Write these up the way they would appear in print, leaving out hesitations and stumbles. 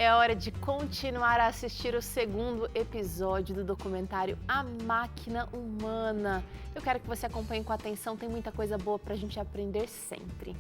é hora de continuar a assistir o segundo episódio do documentário A Máquina Humana. Eu quero que você acompanhe com atenção, tem muita coisa boa para a gente aprender sempre.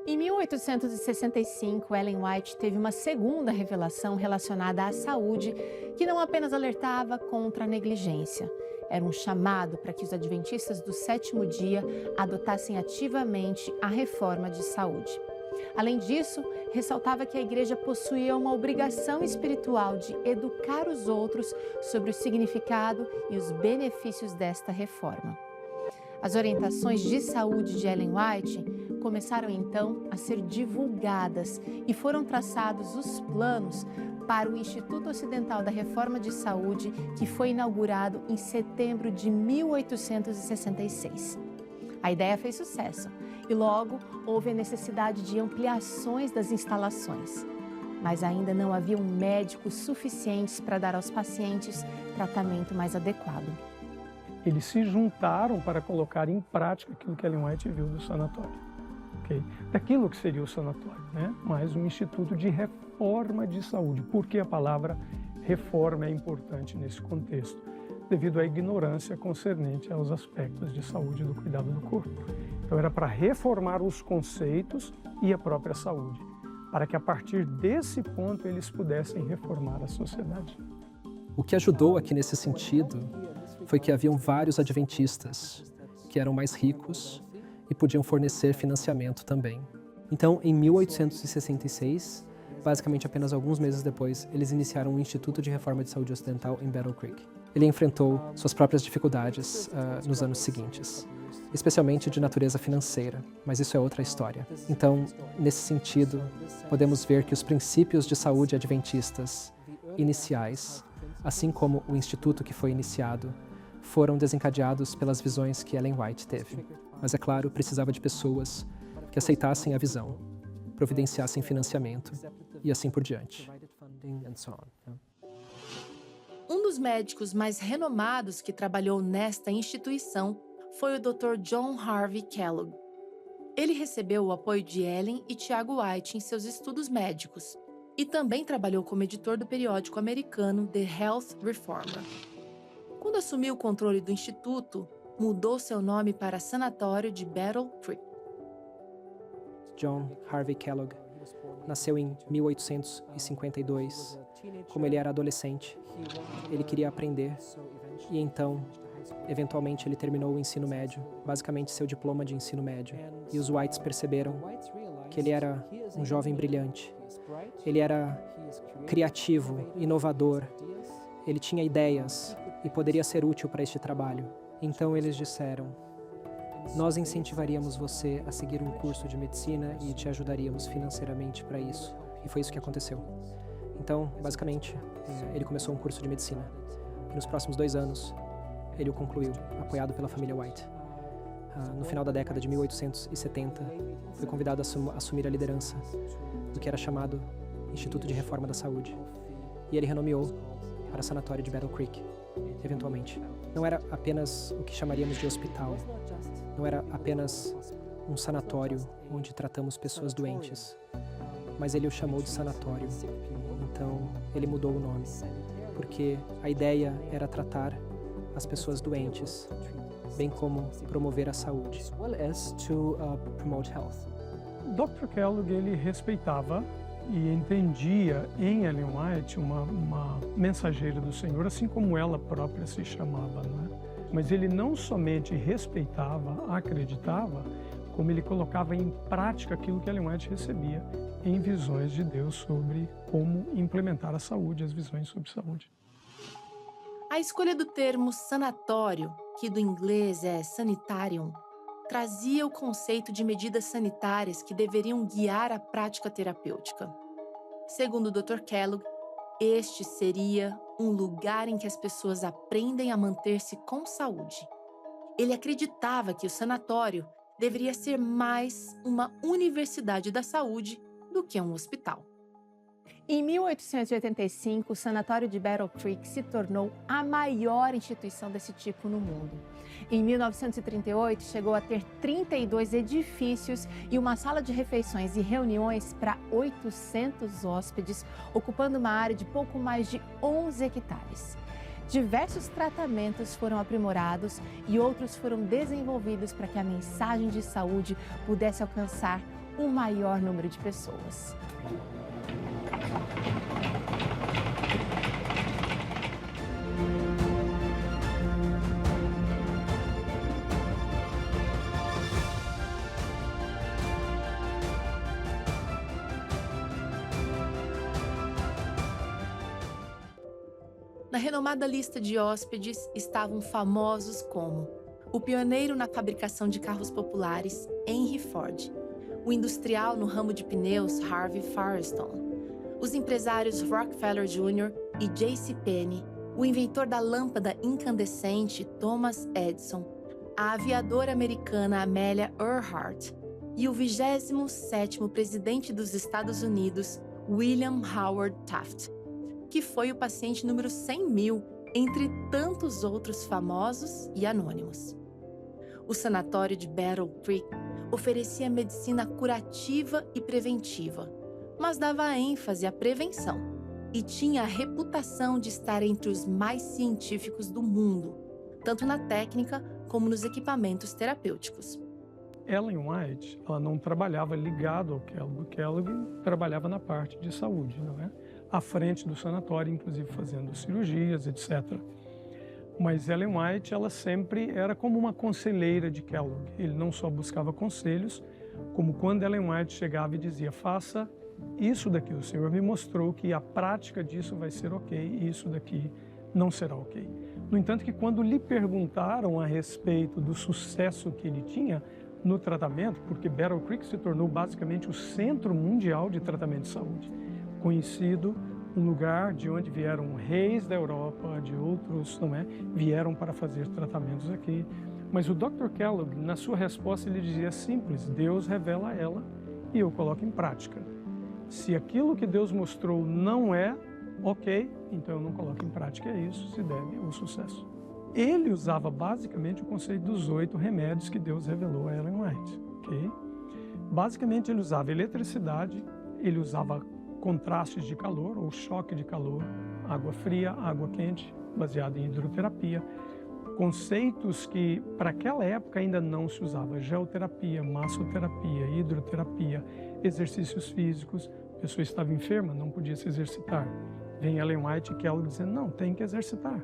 Em 1865, Ellen White teve uma segunda revelação relacionada à saúde, que não apenas alertava contra a negligência. Era um chamado para que os adventistas do sétimo dia adotassem ativamente a reforma de saúde. Além disso, ressaltava que a igreja possuía uma obrigação espiritual de educar os outros sobre o significado e os benefícios desta reforma. As orientações de saúde de Ellen White começaram então a ser divulgadas e foram traçados os planos para o Instituto Ocidental da Reforma de Saúde, que foi inaugurado em setembro de 1866. A ideia fez sucesso e logo houve a necessidade de ampliações das instalações. Mas ainda não haviam médicos suficientes para dar aos pacientes tratamento mais adequado. Eles se juntaram para colocar em prática aquilo que Ellen White viu do sanatório. Okay? Daquilo que seria o sanatório, né? Mas um instituto de reforma de saúde. Por que a palavra reforma é importante nesse contexto? Devido à ignorância concernente aos aspectos de saúde e do cuidado do corpo. Então era para reformar os conceitos e a própria saúde, para que a partir desse ponto eles pudessem reformar a sociedade. O que ajudou aqui nesse sentido foi que haviam vários adventistas que eram mais ricos e podiam fornecer financiamento também. Então, em 1866, basicamente apenas alguns meses depois, eles iniciaram o Instituto de Reforma de Saúde Ocidental em Battle Creek. Ele enfrentou suas próprias dificuldades nos anos seguintes, especialmente de natureza financeira, mas isso é outra história. Então, nesse sentido, podemos ver que os princípios de saúde adventistas iniciais, assim como o instituto que foi iniciado, foram desencadeados pelas visões que Ellen White teve. Mas, é claro, precisava de pessoas que aceitassem a visão, providenciassem financiamento e assim por diante. Um dos médicos mais renomados que trabalhou nesta instituição foi o Dr. John Harvey Kellogg. Ele recebeu o apoio de Ellen e Tiago White em seus estudos médicos e também trabalhou como editor do periódico americano The Health Reformer. Quando assumiu o controle do instituto, mudou seu nome para Sanatório de Battle Creek. John Harvey Kellogg nasceu em 1852. Como ele era adolescente, ele queria aprender e então, eventualmente, ele terminou o ensino médio, basicamente seu diploma de ensino médio. E os Whites perceberam que ele era um jovem brilhante. Ele era criativo, inovador, ele tinha ideias e poderia ser útil para este trabalho. Então eles disseram: nós incentivaríamos você a seguir um curso de medicina e te ajudaríamos financeiramente para isso. E foi isso que aconteceu. Então, basicamente, ele começou um curso de medicina. E nos próximos 2 anos, ele o concluiu, apoiado pela família White. No final da década de 1870, foi convidado a assumir a liderança do que era chamado Instituto de Reforma da Saúde. E ele renomeou para Sanatório de Battle Creek, eventualmente. Não era apenas o que chamaríamos de hospital. Não era apenas um sanatório onde tratamos pessoas doentes. Mas ele o chamou de sanatório. Então, ele mudou o nome. Porque a ideia era tratar as pessoas doentes, bem como promover a saúde. As well as to promote health. Dr. Kellogg, ele respeitava e entendia em Ellen White uma mensageira do Senhor, assim como ela própria se chamava, não é? Mas ele não somente respeitava, acreditava, como ele colocava em prática aquilo que Ellen White recebia em visões de Deus sobre como implementar a saúde, as visões sobre saúde. A escolha do termo sanatório, que do inglês é sanitarium, trazia o conceito de medidas sanitárias que deveriam guiar a prática terapêutica. Segundo o Dr. Kellogg, este seria um lugar em que as pessoas aprendem a manter-se com saúde. Ele acreditava que o sanatório deveria ser mais uma universidade da saúde do que um hospital. Em 1885, o sanatório de Battle Creek se tornou a maior instituição desse tipo no mundo. Em 1938, chegou a ter 32 edifícios e uma sala de refeições e reuniões para 800 hóspedes, ocupando uma área de pouco mais de 11 hectares. Diversos tratamentos foram aprimorados e outros foram desenvolvidos para que a mensagem de saúde pudesse alcançar o maior número de pessoas. Na renomada lista de hóspedes estavam famosos como o pioneiro na fabricação de carros populares, Henry Ford, o industrial no ramo de pneus, Harvey Firestone, os empresários Rockefeller Jr. e J.C. Penney, o inventor da lâmpada incandescente, Thomas Edison, a aviadora americana Amelia Earhart e o 27º presidente dos Estados Unidos, William Howard Taft, que foi o paciente número 100.000, entre tantos outros famosos e anônimos. O sanatório de Battle Creek oferecia medicina curativa e preventiva, mas dava ênfase à prevenção e tinha a reputação de estar entre os mais científicos do mundo, tanto na técnica como nos equipamentos terapêuticos. Ellen White, ela não trabalhava ligado ao Kellogg. O Kellogg trabalhava na parte de saúde, não é? À frente do sanatório, inclusive fazendo cirurgias, etc. Mas Ellen White, ela sempre era como uma conselheira de Kellogg. Ele não só buscava conselhos, como quando Ellen White chegava e dizia: faça isso daqui, o Senhor me mostrou que a prática disso vai ser ok e isso daqui não será ok. No entanto, que quando lhe perguntaram a respeito do sucesso que ele tinha no tratamento, porque Battle Creek se tornou basicamente o centro mundial de tratamento de saúde, conhecido, um lugar de onde vieram reis da Europa, de outros, não é, vieram para fazer tratamentos aqui. Mas o Dr. Kellogg, na sua resposta, ele dizia simples: Deus revela a ela e eu coloco em prática. Se aquilo que Deus mostrou não é ok, então eu não coloco em prática. É isso se deve ao sucesso. Ele usava basicamente o conceito dos 8 remédios que Deus revelou a Ellen White. Okay? Basicamente ele usava eletricidade, ele usava contrastes de calor ou choque de calor, água fria, água quente, baseado em hidroterapia, conceitos que para aquela época ainda não se usava: geoterapia, massoterapia, hidroterapia, exercícios físicos. A pessoa estava enferma, não podia se exercitar. Vem Ellen White e Kellogg dizendo: não, tem que exercitar,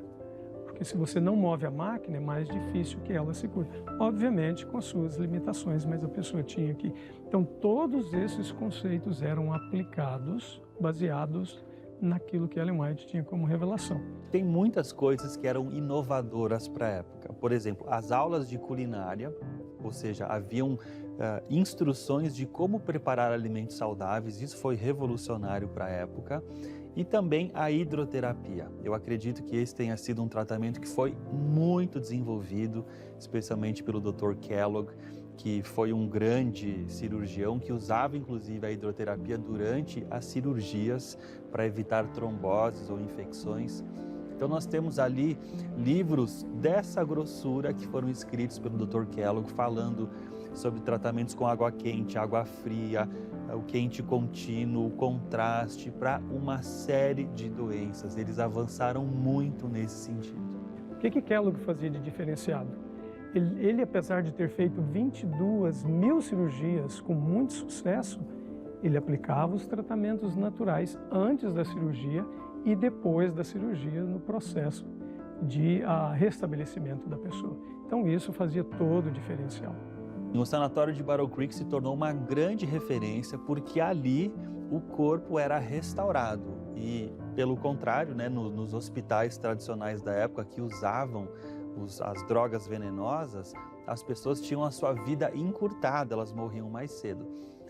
porque se você não move a máquina é mais difícil que ela se cure. Obviamente com as suas limitações, mas a pessoa tinha que... Então todos esses conceitos eram aplicados, baseados naquilo que Ellen White tinha como revelação. Tem muitas coisas que eram inovadoras para a época. Por exemplo, as aulas de culinária, ou seja, haviam instruções de como preparar alimentos saudáveis. Isso foi revolucionário para a época. E também a hidroterapia. Eu acredito que esse tenha sido um tratamento que foi muito desenvolvido, especialmente pelo Dr. Kellogg, que foi um grande cirurgião que usava inclusive a hidroterapia durante as cirurgias para evitar tromboses ou infecções. Então nós temos ali livros dessa grossura que foram escritos pelo Dr. Kellogg falando sobre tratamentos com água quente, água fria, o quente contínuo, o contraste, para uma série de doenças. Eles avançaram muito nesse sentido. O que Kellogg fazia de diferenciado? Ele, apesar de ter feito 22.000 cirurgias com muito sucesso, ele aplicava os tratamentos naturais antes da cirurgia e depois da cirurgia no processo de restabelecimento da pessoa. Então isso fazia todo o diferencial. O sanatório de Battle Creek se tornou uma grande referência porque ali o corpo era restaurado e, pelo contrário, né, nos hospitais tradicionais da época que usavam as drogas venenosas, as pessoas tinham a sua vida encurtada, elas morriam mais cedo.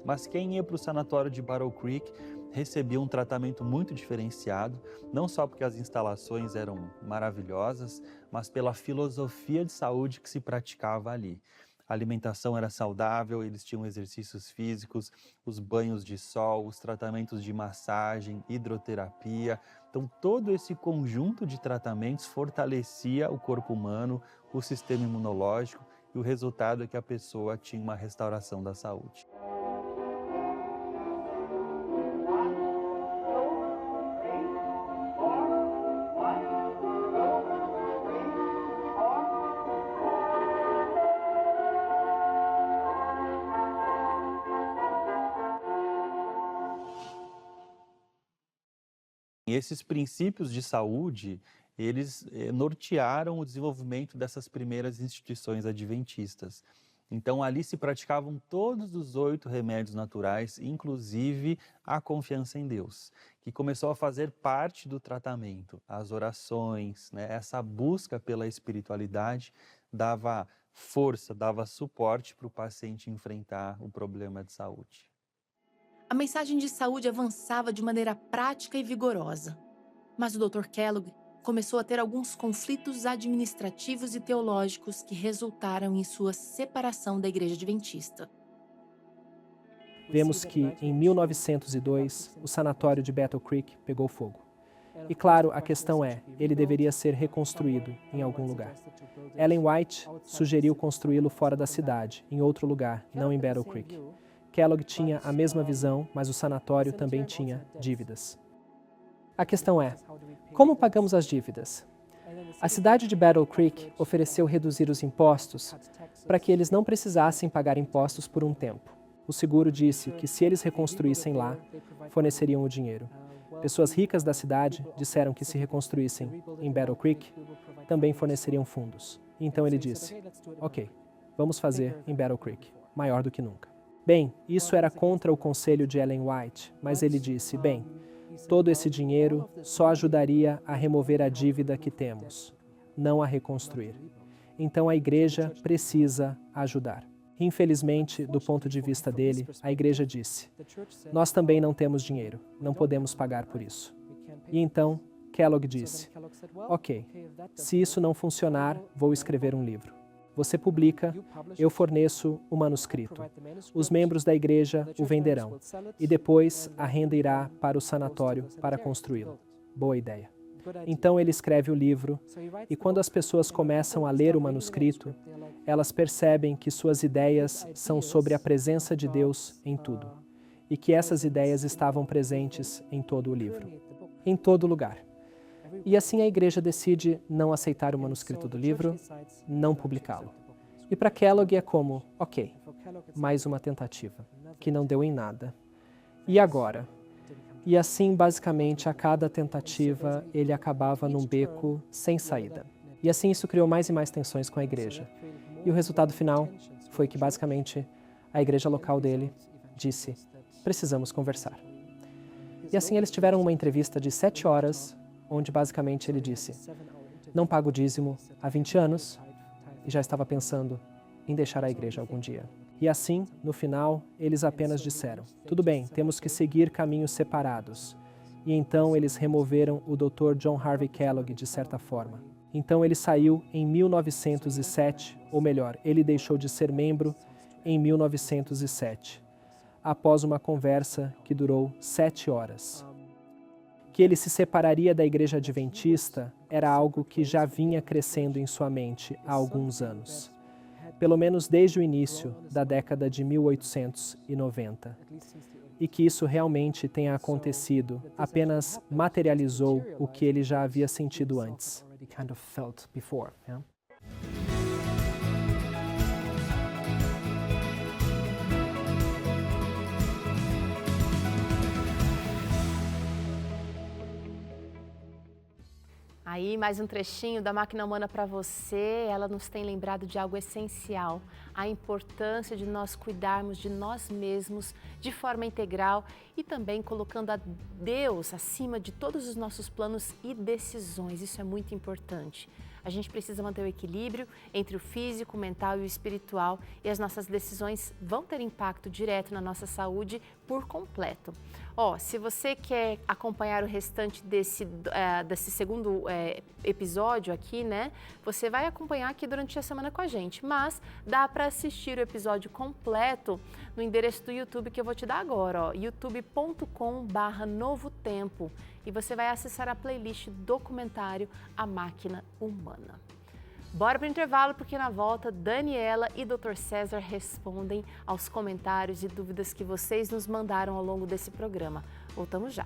Mas quem ia para o sanatório de Battle Creek recebia um tratamento muito diferenciado, não só porque as instalações eram maravilhosas, mas pela filosofia de saúde que se praticava ali. a alimentação era saudável, eles tinham exercícios físicos, os banhos de sol, os tratamentos de massagem, hidroterapia. Então, todo esse conjunto de tratamentos fortalecia o corpo humano, o sistema imunológico, e o resultado é que a pessoa tinha uma restauração da saúde. E esses princípios de saúde, eles nortearam o desenvolvimento dessas primeiras instituições adventistas. Então, ali se praticavam todos os 8 remédios naturais, inclusive a confiança em Deus, que começou a fazer parte do tratamento. As orações, né, essa busca pela espiritualidade dava força, dava suporte para o paciente enfrentar o problema de saúde. A mensagem de saúde avançava de maneira prática e vigorosa. Mas o Dr. Kellogg começou a ter alguns conflitos administrativos e teológicos que resultaram em sua separação da Igreja Adventista. Vemos que, em 1902, o sanatório de Battle Creek pegou fogo. E claro, a questão é, ele deveria ser reconstruído em algum lugar. Ellen White sugeriu construí-lo fora da cidade, em outro lugar, não em Battle Creek. Kellogg tinha a mesma visão, mas o sanatório também tinha dívidas. A questão é, como pagamos as dívidas? A cidade de Battle Creek ofereceu reduzir os impostos para que eles não precisassem pagar impostos por um tempo. O seguro disse que se eles reconstruíssem lá, forneceriam o dinheiro. Pessoas ricas da cidade disseram que se reconstruíssem em Battle Creek, também forneceriam fundos. Então ele disse, ok, vamos fazer em Battle Creek, maior do que nunca. Bem, isso era contra o conselho de Ellen White, mas ele disse, bem, todo esse dinheiro só ajudaria a remover a dívida que temos, não a reconstruir. Então a igreja precisa ajudar. Infelizmente, do ponto de vista dele, a igreja disse, nós também não temos dinheiro, não podemos pagar por isso. E então, Kellogg disse, ok, se isso não funcionar, vou escrever um livro. Você publica, eu forneço o manuscrito. Os membros da igreja o venderão. E depois a renda irá para o sanatório para construí-lo. Boa ideia. Então ele escreve o livro, e quando as pessoas começam a ler o manuscrito, elas percebem que suas ideias são sobre a presença de Deus em tudo. E que essas ideias estavam presentes em todo o livro. Em todo lugar. E assim a igreja decide não aceitar o manuscrito do livro, não publicá-lo. E para Kellogg é como, ok, mais uma tentativa, que não deu em nada. E agora? E assim, basicamente, a cada tentativa, ele acabava num beco sem saída. E assim isso criou mais e mais tensões com a igreja. E o resultado final foi que, basicamente, a igreja local dele disse, precisamos conversar. E assim eles tiveram uma entrevista de 7 horas, onde basicamente ele disse, não pago dízimo há 20 anos e já estava pensando em deixar a igreja algum dia. E assim, no final, eles apenas disseram, tudo bem, temos que seguir caminhos separados. E então eles removeram o Dr. John Harvey Kellogg de certa forma. Então ele saiu em 1907, ou melhor, ele deixou de ser membro em 1907, após uma conversa que durou 7 horas. Que ele se separaria da igreja adventista era algo que já vinha crescendo em sua mente há alguns anos. Pelo menos desde o início da década de 1890. E que isso realmente tenha acontecido apenas materializou o que ele já havia sentido antes. Aí, mais um trechinho da Máquina Humana para você. Ela nos tem lembrado de algo essencial, a importância de nós cuidarmos de nós mesmos de forma integral e também colocando a Deus acima de todos os nossos planos e decisões. Isso é muito importante. A gente precisa manter o equilíbrio entre o físico, o mental e o espiritual, e as nossas decisões vão ter impacto direto na nossa saúde por completo. Se você quer acompanhar o restante desse segundo episódio aqui, né? Você vai acompanhar aqui durante a semana com a gente, mas dá para assistir o episódio completo no endereço do YouTube que eu vou te dar agora, youtube.com/novotempo, e você vai acessar a playlist documentário A Máquina Humana. Bora para o intervalo, porque na volta, Daniela e Dr. César respondem aos comentários e dúvidas que vocês nos mandaram ao longo desse programa. Voltamos já.